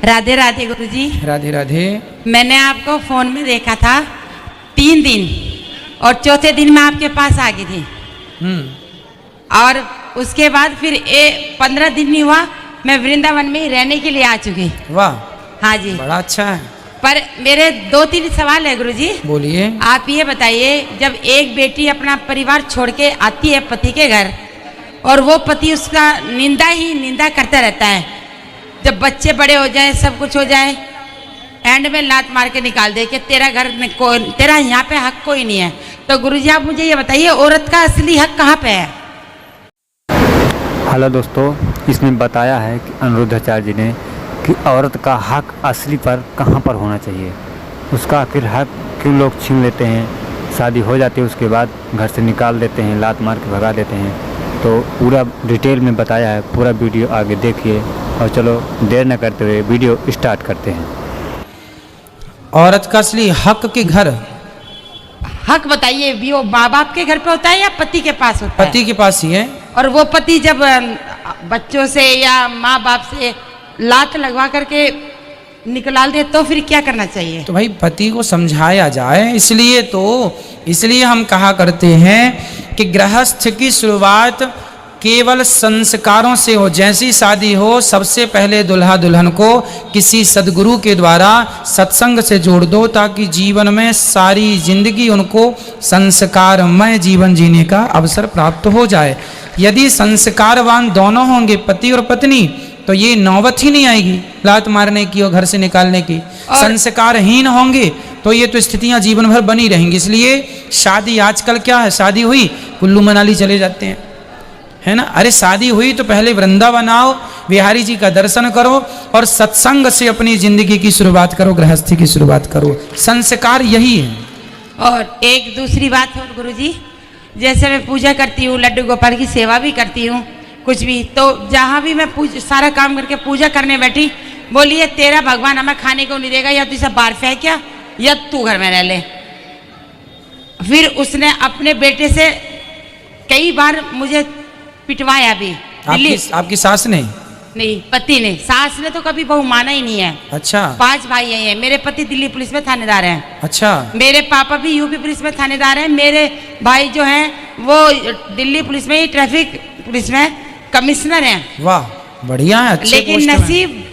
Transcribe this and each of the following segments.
राधे राधे गुरुजी। राधे राधे। मैंने आपको फोन में देखा था 3 दिन और चौथे दिन मैं आपके पास आ गई थी। और उसके बाद फिर 15 दिन नहीं हुआ मैं वृंदावन में ही रहने के लिए आ चुकी। वाह, हाँ जी, बड़ा अच्छा है। पर मेरे 2-3 सवाल है गुरुजी। बोलिए। आप ये बताइए, जब एक बेटी अपना परिवार छोड़ के आती है पति के घर और वो पति उसका निंदा ही निंदा करता रहता है, जब बच्चे बड़े हो जाए सब कुछ हो जाए एंड में लात मार के निकाल दे कि तेरा घर में तेरा यहाँ पे हक कोई नहीं है, तो गुरुजी आप मुझे ये बताइए औरत का असली हक कहाँ पे है? हेलो दोस्तों, इसमें बताया है कि अनिरुद्धाचार्य जी ने कि औरत का हक असली पर कहाँ पर होना चाहिए, उसका आखिर हक क्यों लोग छीन लेते हैं, शादी हो जाती है उसके बाद घर से निकाल देते हैं, लात मार के भगा देते हैं। तो पूरा डिटेल में बताया है, पूरा वीडियो आगे देखिए और चलो देर न करते हुए वीडियो स्टार्ट करते हैं। औरत का असली हक के घर, हक बताइए, भी वो माँ बाप के घर पे होता है या पति के पास होता है? पति के पास ही है। और वो पति जब बच्चों से या माँ बाप से लात लगवा करके निकाल दे तो फिर क्या करना चाहिए? तो भाई पति को समझाया जाए, इसलिए हम कहा करते हैं कि गृहस्थ की शुरुआत केवल संस्कारों से हो। जैसी शादी हो सबसे पहले दुल्हा दुल्हन को किसी सदगुरु के द्वारा सत्संग से जोड़ दो, ताकि जीवन में सारी जिंदगी उनको संस्कारमय जीवन जीने का अवसर प्राप्त हो जाए। यदि संस्कारवान दोनों होंगे पति और पत्नी तो ये नौबत ही नहीं आएगी लात मारने की और घर से निकालने की। संस्कारहीन होंगे तो ये तो स्थितियां जीवन भर बनी रहेंगी। इसलिए शादी आजकल क्या है, शादी हुई कुल्लू मनाली चले जाते हैं, है ना। अरे शादी हुई तो पहले वृंदावन आओ, बिहारी जी का दर्शन करो और सत्संग से अपनी जिंदगी की शुरुआत करो, गृहस्थी की शुरुआत करो। संस्कार यही है। और एक दूसरी बात और गुरुजी, जैसे मैं पूजा करती हूँ, लड्डू गोपाल की सेवा भी करती हूँ, कुछ भी तो जहाँ भी मैं सारा काम करके पूजा करने बैठी, बोलिए तेरा भगवान हमें खाने को नहीं देगा, या तू इसे बाहर फेंक क्या, या तू घर में रह ले। फिर उसने अपने बेटे से कई बार मुझे पिटवाया भी। आपकी सास ने? नहीं, पति ने। सास ने तो कभी बहू माना ही नहीं है। अच्छा। 5 भाई हैं। मेरे पति दिल्ली पुलिस में थानेदार हैं। अच्छा। मेरे पापा भी यूपी पुलिस में थानेदार हैं। मेरे भाई जो हैं वो दिल्ली पुलिस में ही ट्रैफिक पुलिस में कमिश्नर हैं। वाह, बढ़िया है। अच्छे लेकिन नसीब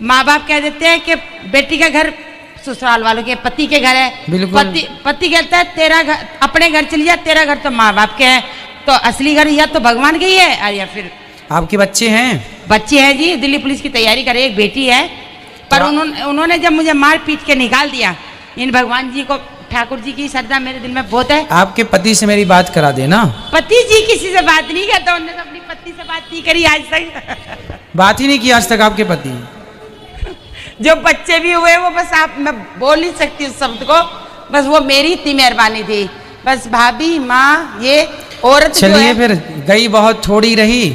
माँ बाप कह देते हैं कि बेटी का घर ससुराल वालों के, पति के घर है। बिल्कुल। पति कहता है तेरा घर अपने घर चली जा, तेरा घर तो माँ बाप के है। तो असली घर या तो भगवान के ही है या फिर। आपके बच्चे हैं? बच्चे हैं जी, दिल्ली पुलिस की तैयारी करे, एक बेटी है। पर उन्होंने जब मुझे मार पीट के निकाल दिया, इन भगवान जी को, ठाकुर जी की श्रद्धा मेरे दिल में बहुत है। आपके पति से मेरी बात करा देना। पति जी किसी से बात नहीं करता, उन्होंने तो अपनी पत्नी से बात नहीं करी आज तक। बात ही नहीं की आज तक आपके पति? जो बच्चे भी हुए वो बस मैं बोल नहीं सकती उस शब्द को, बस वो मेरी इतनी मेहरबानी थी, बस भाभी माँ ये औरत। चलिए फिर गई बहुत थोड़ी रही,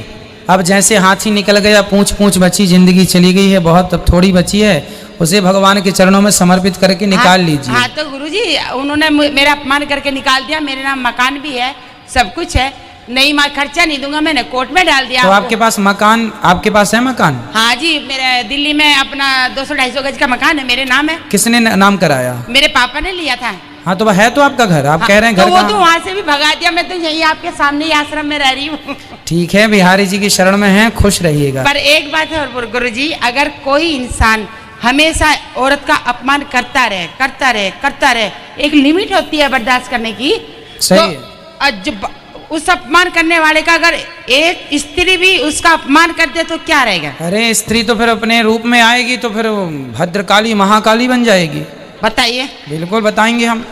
अब जैसे हाथी निकल गया पूंछ पूंछ बची, जिंदगी चली गई है बहुत, अब थोड़ी बची है, उसे भगवान के चरणों में समर्पित करके निकाल लीजिए। हाँ तो गुरुजी उन्होंने मेरा अपमान करके निकाल दिया। मेरे नाम मकान भी है, सब कुछ है, नहीं मैं खर्चा नहीं दूंगा, मैंने कोर्ट में डाल दिया। तो आपके पास मकान, आपके पास है मकान? हाँ जी, मेरे दिल्ली में अपना 200-250 गज का मकान है, मेरे नाम है। किसने नाम कराया? मेरे पापा ने लिया था। हाँ तो है तो आपका घर, आप कह रहे हैं घर तो वो तो वहाँ से भी भगा दिया, मैं तो यही आपके सामने ही आश्रम में रह रही हूँ। ठीक है, बिहारी जी की शरण में हैं, खुश रहिएगा। पर एक बात है गुरुजी, अगर कोई इंसान हमेशा औरत का अपमान करता रहे, एक लिमिट होती है बर्दाश्त करने की। सही तो उस अपमान करने वाले का अगर एक स्त्री भी उसका अपमान कर दे तो क्या रहेगा? अरे स्त्री तो फिर अपने रूप में आएगी, तो फिर भद्रकाली महाकाली बन जाएगी। बताइए। बिल्कुल बताएंगे हम।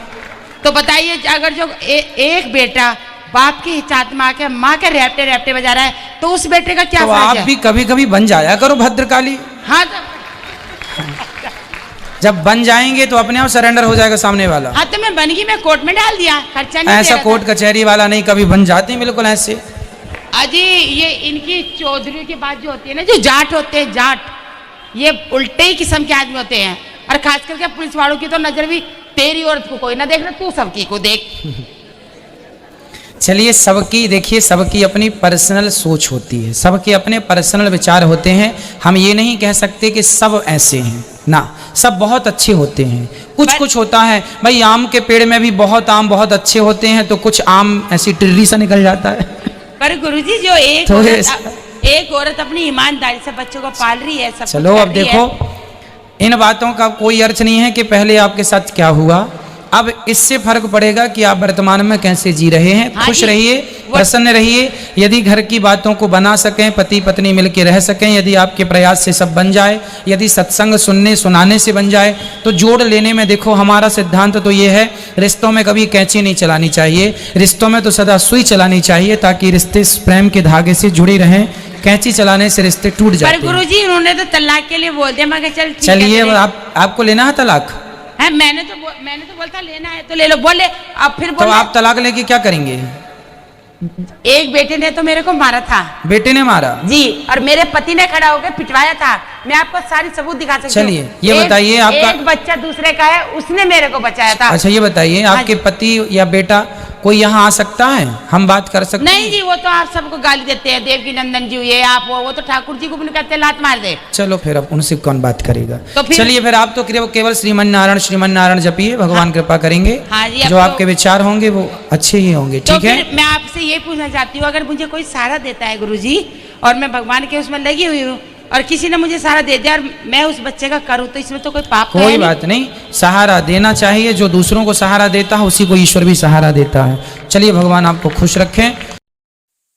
तो बताइए, अगर जो एक बेटा बाप की चात में आके माँ के रैपटे रैपटे बजा रहा है तो उस बेटे का क्या तो फर्ज आप है? भी कभी कभी बन जाया करो भद्रकाली। हाँ जब बन जाएंगे तो अपने आप सरेंडर हो जाएगा सामने वाला। हाँ तो मैं बन गई, मैं कोर्ट में डाल दिया, खर्चा नहीं ऐसा कोर्ट कचहरी वाला नहीं, कभी बन जाते हैं बिल्कुल ऐसे। अजी ये इनकी चौधरी की बात जो होती है ना, जो जाट होते हैं, जाट ये उल्टे ही किस्म के आदमी होते हैं। और खास करके पुलिस वालों की तो नजर भी तेरी औरत को कोई ना देख रहा, तू सबकी को देख। चलिए, सबकी देखिए, सबकी अपनी पर्सनल सोच होती है, सबके अपने पर्सनल विचार होते हैं। हम ये नहीं कह सकते कि सब ऐसे हैं ना, सब बहुत अच्छे होते हैं। कुछ कुछ होता है भाई, आम के पेड़ में भी बहुत आम बहुत अच्छे होते हैं, तो कुछ आम ऐसी टिर्री सा निकल जाता है। पर गुरुजी जो एक औरत अपनी ईमानदारी से बच्चों को पाल रही है, सब चलो अब देखो, इन बातों का कोई अर्थ नहीं है कि पहले आपके साथ क्या हुआ। अब इससे फर्क पड़ेगा कि आप वर्तमान में कैसे जी रहे हैं। हाँ खुश जी, रहिए, प्रसन्न रहिए। यदि घर की बातों को बना सकें, पति पत्नी मिलकर रह सकें, यदि आपके प्रयास से सब बन जाए, यदि सत्संग सुनने सुनाने से बन जाए, तो जोड़ लेने में देखो, हमारा सिद्धांत तो ये है, रिश्तों में कभी कैंची नहीं चलानी चाहिए, रिश्तों में तो सदा सुई चलानी चाहिए, ताकि रिश्ते प्रेम के धागे से जुड़े रहें। कैंची चलाने से रिश्ते टूट जाते हैं। पर गुरुजी उन्होंने तो तलाक के लिए बोल दिया, मैं कहा चल ठीक है, चलिए, आपको लेना है तलाक? है, मैंने तो बोलता लेना है तो ले लो। बोले अब फिर तो बोले, आप तलाक लेके क्या करेंगे? एक बेटे ने तो मेरे को मारा था। बेटे ने मारा जी, और मेरे पति ने खड़ा होकर पिटवाया था। मैं आपको सारी सबूत दिखा सकती हूँ। चलिए, ये बताइए, आपका एक बच्चा दूसरे का है, उसने मेरे को बचाया था। अच्छा, ये बताइए, आपके पति या बेटा कोई यहाँ आ सकता है? हम बात कर सकते नहीं जी, वो तो आप सबको गाली देते हैं, देवकी नंदन जी ये आप वो तो ठाकुर जी को भी कहते हैं लात मार दे। चलो फिर अब उनसे कौन बात करेगा। तो फिर चलिए, फिर आप तो केवल श्रीमन नारायण जपिए, भगवान कृपा करेंगे। हाँ जी, जो आपके विचार होंगे वो अच्छे ही होंगे। तो ठीक है, मैं आपसे ये पूछना चाहती हूँ, अगर मुझे कोई सहारा देता है गुरुजी, और मैं भगवान के उसमें लगी हुई हूँ, और किसी ने मुझे सहारा दे दिया और मैं उस बच्चे का करूँ, तो इसमें तो कोई पाप तो है कोई नहीं? बात नहीं, सहारा देना चाहिए। जो दूसरों को सहारा देता है उसी को ईश्वर भी सहारा देता है। चलिए, भगवान आपको खुश रखें।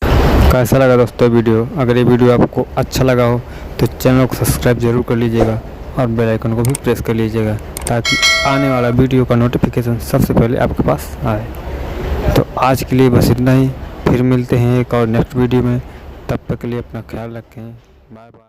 कैसा लगा दोस्तों वीडियो? अगर ये वीडियो आपको अच्छा लगा हो तो चैनल को सब्सक्राइब जरूर कर लीजिएगा और बेल आइकन को भी प्रेस कर लीजिएगा, ताकि आने वाला वीडियो का नोटिफिकेशन सबसे पहले आपके पास आए। तो आज के लिए बस इतना ही, फिर मिलते हैं एक और नेक्स्ट वीडियो में। तब तक के लिए अपना ख्याल रखें। Bye bye.